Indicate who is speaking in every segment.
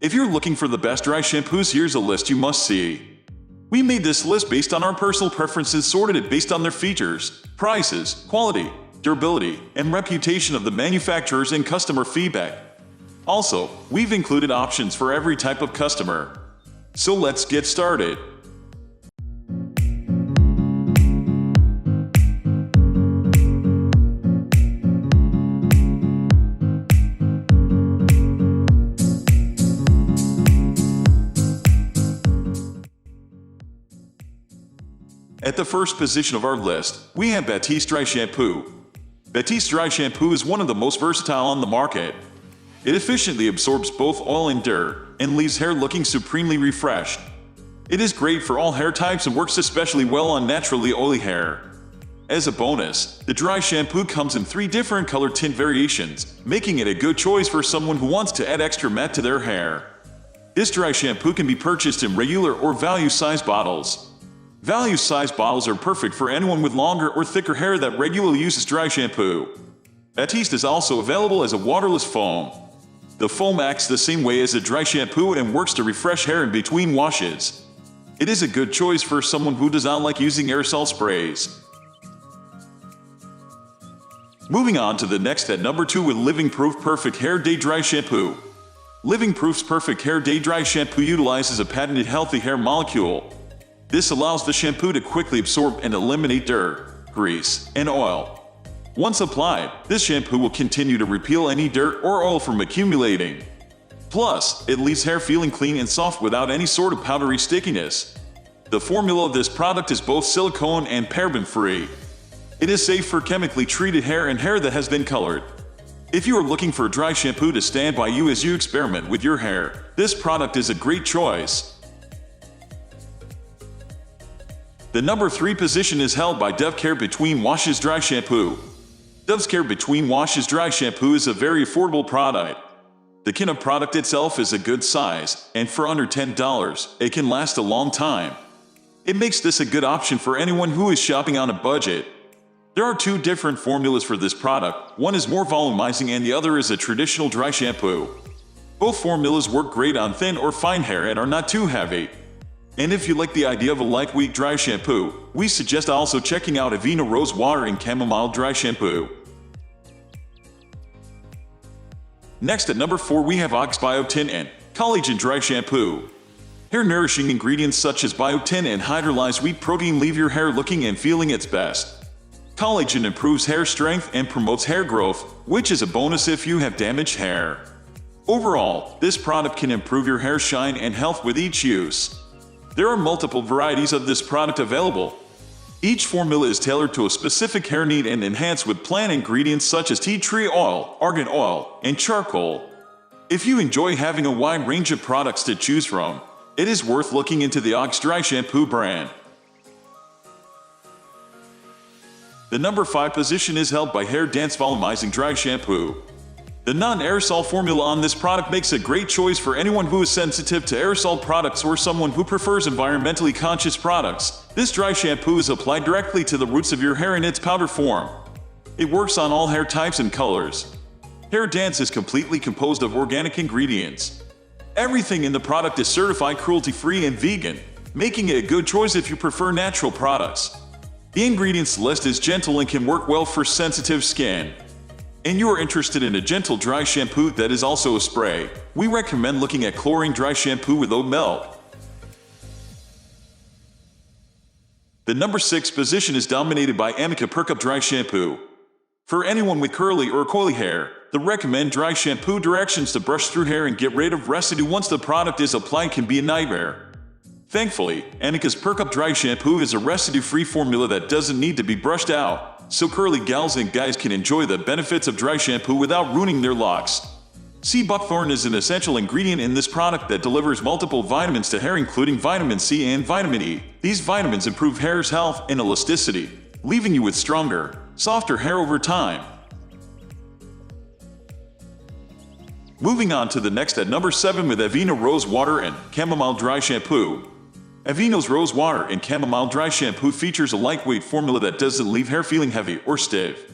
Speaker 1: If you're looking for the best dry shampoos, here's a list you must see. We made this list based on our personal preferences, sorted it based on their features, prices, quality, durability, and reputation of the manufacturers and customer feedback. Also, we've included options for every type of customer. So let's get started. At the first position of our list, we have Batiste Dry Shampoo. Batiste Dry Shampoo is one of the most versatile on the market. It efficiently absorbs both oil and dirt, and leaves hair looking supremely refreshed. It is great for all hair types and works especially well on naturally oily hair. As a bonus, the dry shampoo comes in 3 different color tint variations, making it a good choice for someone who wants to add extra matte to their hair. This dry shampoo can be purchased in regular or value-size bottles. Value-size bottles are perfect for anyone with longer or thicker hair that regularly uses dry shampoo. Batiste is also available as a waterless foam. The foam acts the same way as a dry shampoo and works to refresh hair in between washes. It is a good choice for someone who does not like using aerosol sprays. Moving on to the next at number 2 with Living Proof Perfect Hair Day Dry Shampoo. Living Proof's Perfect Hair Day Dry Shampoo utilizes a patented healthy hair molecule. This allows the shampoo to quickly absorb and eliminate dirt, grease, and oil. Once applied, this shampoo will continue to repel any dirt or oil from accumulating. Plus, it leaves hair feeling clean and soft without any sort of powdery stickiness. The formula of this product is both silicone and paraben-free. It is safe for chemically treated hair and hair that has been colored. If you are looking for a dry shampoo to stand by you as you experiment with your hair, this product is a great choice. The number 3 position is held by Dove Care Between Washes Dry Shampoo. Dove's Care Between Washes Dry Shampoo is a very affordable product. The can of product itself is a good size, and for under $10, it can last a long time. It makes this a good option for anyone who is shopping on a budget. There are 2 different formulas for this product, one is more volumizing and the other is a traditional dry shampoo. Both formulas work great on thin or fine hair and are not too heavy. And if you like the idea of a lightweight dry shampoo, we suggest also checking out Evina Rose Water and Chamomile Dry Shampoo. Next at number 4 we have Oxbiotin Collagen Dry Shampoo. Hair-nourishing ingredients such as biotin and hydrolyzed wheat protein leave your hair looking and feeling its best. Collagen improves hair strength and promotes hair growth, which is a bonus if you have damaged hair. Overall, this product can improve your hair shine and health with each use. There are multiple varieties of this product available. Each formula is tailored to a specific hair need and enhanced with plant ingredients such as tea tree oil, argan oil, and charcoal. If you enjoy having a wide range of products to choose from, it is worth looking into the Ox Dry Shampoo brand. The number 5 position is held by Hairdance Volumizing Dry Shampoo. The non-aerosol formula on this product makes a great choice for anyone who is sensitive to aerosol products or someone who prefers environmentally conscious products. This dry shampoo is applied directly to the roots of your hair in its powder form. It works on all hair types and colors. Hairdance is completely composed of organic ingredients. Everything in the product is certified cruelty-free and vegan, making it a good choice if you prefer natural products. The ingredients list is gentle and can work well for sensitive skin. And you are interested in a gentle dry shampoo that is also a spray, we recommend looking at Klorane Dry Shampoo with oat milk. The number 6 position is dominated by Amica Perk Dry Shampoo. For anyone with curly or coily hair, the recommend dry shampoo directions to brush through hair and get rid of residue once the product is applied can be a nightmare. Thankfully, Amica's Perk Dry Shampoo is a residue-free formula that doesn't need to be brushed out, so curly gals and guys can enjoy the benefits of dry shampoo without ruining their locks. Sea buckthorn is an essential ingredient in this product that delivers multiple vitamins to hair including vitamin C and vitamin E. These vitamins improve hair's health and elasticity, leaving you with stronger, softer hair over time. Moving on to the next at number 7 with Aveeno Rose Water and Chamomile Dry Shampoo. Aveeno's Rose Water and Chamomile Dry Shampoo features a lightweight formula that doesn't leave hair feeling heavy or stiff.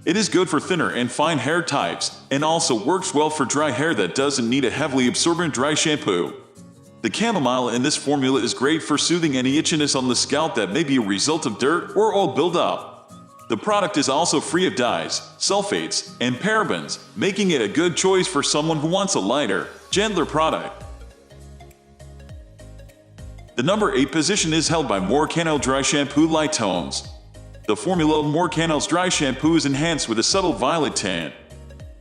Speaker 1: It is good for thinner and fine hair types, and also works well for dry hair that doesn't need a heavily absorbent dry shampoo. The chamomile in this formula is great for soothing any itchiness on the scalp that may be a result of dirt or oil buildup. The product is also free of dyes, sulfates, and parabens, making it a good choice for someone who wants a lighter, gentler product. The number 8 position is held by Moroccanoil Dry Shampoo Light Tones. The formula of Moroccanoil's dry shampoo is enhanced with a subtle violet tint.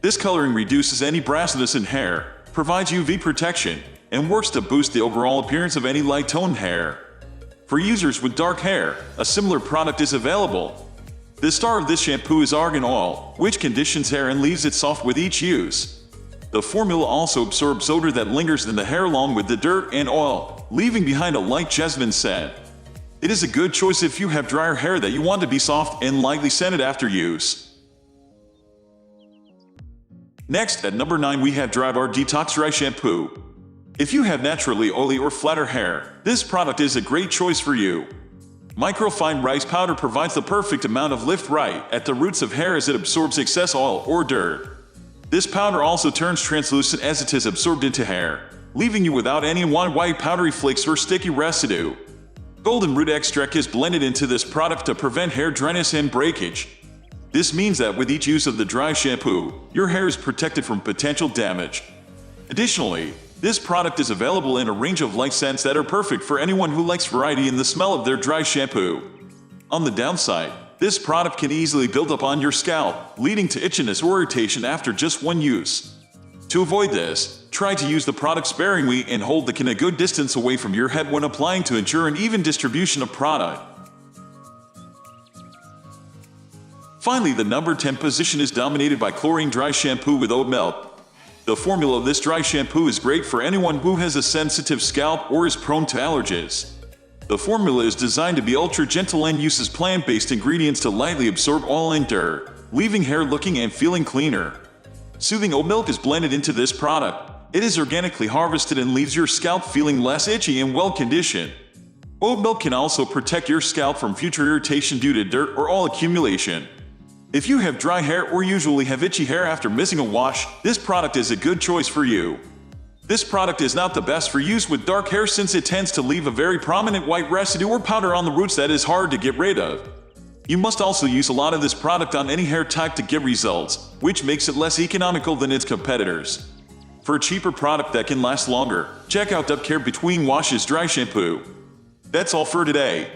Speaker 1: This coloring reduces any brassiness in hair, provides UV protection, and works to boost the overall appearance of any light-toned hair. For users with dark hair, a similar product is available. The star of this shampoo is argan oil, which conditions hair and leaves it soft with each use. The formula also absorbs odor that lingers in the hair along with the dirt and oil, leaving behind a light jasmine scent. It is a good choice if you have drier hair that you want to be soft and lightly scented after use. Next, at number 9 we have Drybar Detox Dry Shampoo. If you have naturally oily or flatter hair, this product is a great choice for you. Microfine rice powder provides the perfect amount of lift right at the roots of hair as it absorbs excess oil or dirt. This powder also turns translucent as it is absorbed into hair, leaving you without any white powdery flakes or sticky residue. Golden root extract is blended into this product to prevent hair dryness and breakage. This means that with each use of the dry shampoo, your hair is protected from potential damage. Additionally, this product is available in a range of light scents that are perfect for anyone who likes variety in the smell of their dry shampoo. On the downside, this product can easily build up on your scalp, leading to itchiness or irritation after just one use. To avoid this, try to use the product sparingly and hold the can a good distance away from your head when applying to ensure an even distribution of product. Finally, the number 10 position is dominated by Klorane Dry Shampoo with oat milk. The formula of this dry shampoo is great for anyone who has a sensitive scalp or is prone to allergies. The formula is designed to be ultra gentle and uses plant-based ingredients to lightly absorb oil and dirt, leaving hair looking and feeling cleaner. Soothing oat milk is blended into this product. It is organically harvested and leaves your scalp feeling less itchy and well-conditioned. Oat milk can also protect your scalp from future irritation due to dirt or oil accumulation. If you have dry hair or usually have itchy hair after missing a wash, this product is a good choice for you. This product is not the best for use with dark hair since it tends to leave a very prominent white residue or powder on the roots that is hard to get rid of. You must also use a lot of this product on any hair type to get results, which makes it less economical than its competitors. For a cheaper product that can last longer, check out Care Between Washes Dry Shampoo. That's all for today.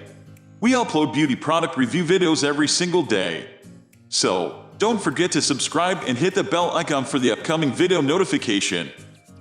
Speaker 1: We upload beauty product review videos every single day. So, don't forget to subscribe and hit the bell icon for the upcoming video notification.